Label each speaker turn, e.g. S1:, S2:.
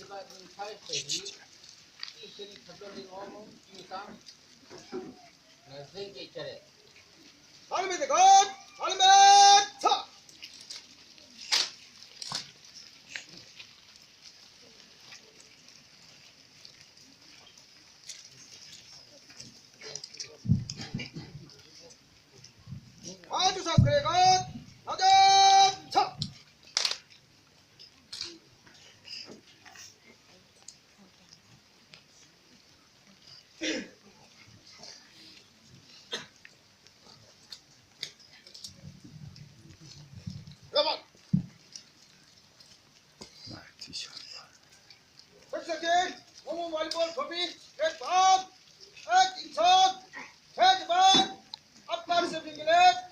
S1: soldaten Teilverhieb, ich in die Verbindung die Sang, na singe ich direkt.
S2: Halme de God, halme ta. 아주 사그레 God, 하자 차. 여러분. 백사진, 공무 말벌 법이 백반, 백인천, 백반, 앞다리 세빙길에